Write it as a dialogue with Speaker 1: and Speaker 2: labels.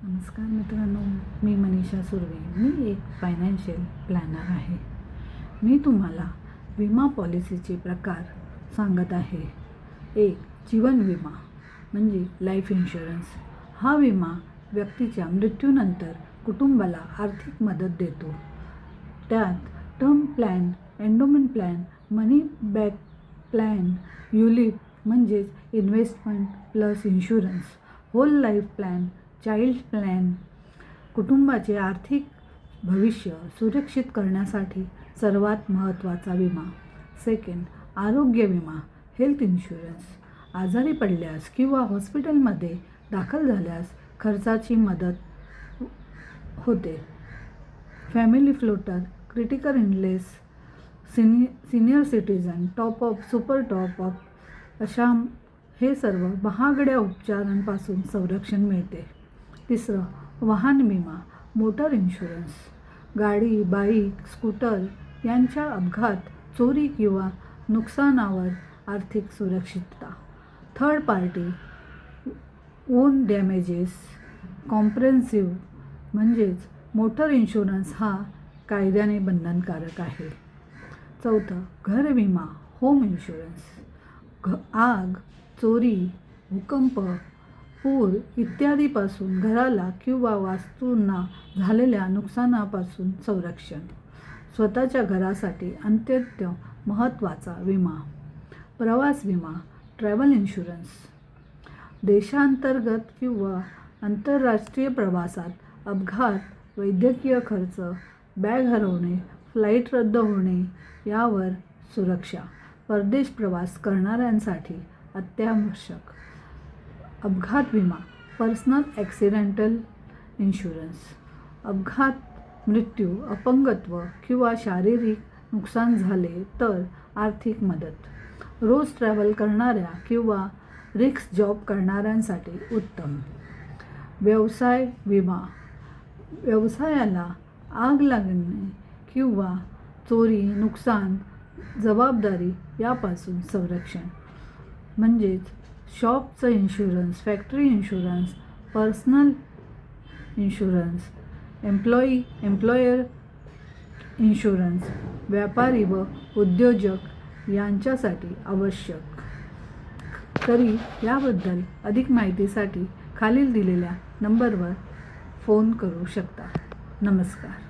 Speaker 1: नमस्कार मित्रांनो, मी मनीषा सुर्वे. मी एक फायनान्शियल प्लॅनर आहे. मी तुम्हाला विमा पॉलिसीचे प्रकार सांगत आहे. एक, जीवन विमा म्हणजे लाईफ इन्शुरन्स. हा विमा व्यक्तीच्या मृत्यूनंतर कुटुंबाला आर्थिक मदत देतो. त्यात term plan, endowment plan, money back plan, ULIP म्हणजेच investment plus insurance, whole life plan, child plan. कुटुंबाचे आर्थिक भविष्य सुरक्षित करण्यासाठी सर्वात महत्त्वाचा विमा. सेकंड, आरोग्य विमा, हेल्थ इन्शुरन्स. आजारी पडल्यास किंवा हॉस्पिटलमध्ये दाखल झाल्यास खर्चाची मदत होते. Family floater, critical illness, senior citizen, top up, super top up अशा हे सर्व महागड्या उपचारांपासून संरक्षण मिळते. तिसरं, वाहन विमा, मोटर इन्शुरन्स. गाडी, बाईक, स्कूटर यांच्या अपघात, चोरी किंवा नुकसानावर आर्थिक सुरक्षितता. Third party on damages, comprehensive म्हणजेच मोटर इन्शुरन्स हा कायद्याने बंधनकारक आहे. चौथं, घर विमा, होम इन्शुरन्स. आग, चोरी, भूकंप, पूर इत्यादीपासून घराला किंवा वास्तूंना झालेल्या नुकसानापासून संरक्षण. स्वतःच्या घरासाठी अत्यंत महत्त्वाचा विमा. प्रवास विमा, ट्रॅव्हल इन्शुरन्स. देशांतर्गत किंवा आंतरराष्ट्रीय प्रवासात अपघात, वैद्यकीय खर्च, बॅग हरवणे, फ्लाईट रद्द होणे यावर सुरक्षा. परदेश प्रवास करणाऱ्यांसाठी अत्यावश्यक. अपघात विमा, पर्सनल ॲक्सिडेंटल इन्शुरन्स. अपघात, मृत्यू, अपंगत्व किंवा शारीरिक नुकसान झाले तर आर्थिक मदत. रोज ट्रॅव्हल करणाऱ्या किंवा रिस्क जॉब करणाऱ्यांसाठी उत्तम. व्यवसाय विमा, व्यवसायाला आग लागणे किंवा चोरी, नुकसान, जबाबदारी यापासून संरक्षण. म्हणजेच शॉपचं insurance, factory insurance, personal insurance, employer insurance, व्यापारी व उद्योजक यांच्यासाठी आवश्यक. तरी याबद्दल अधिक माहितीसाठी खालील दिलेल्या नंबरवर फोन करू शकता. नमस्कार.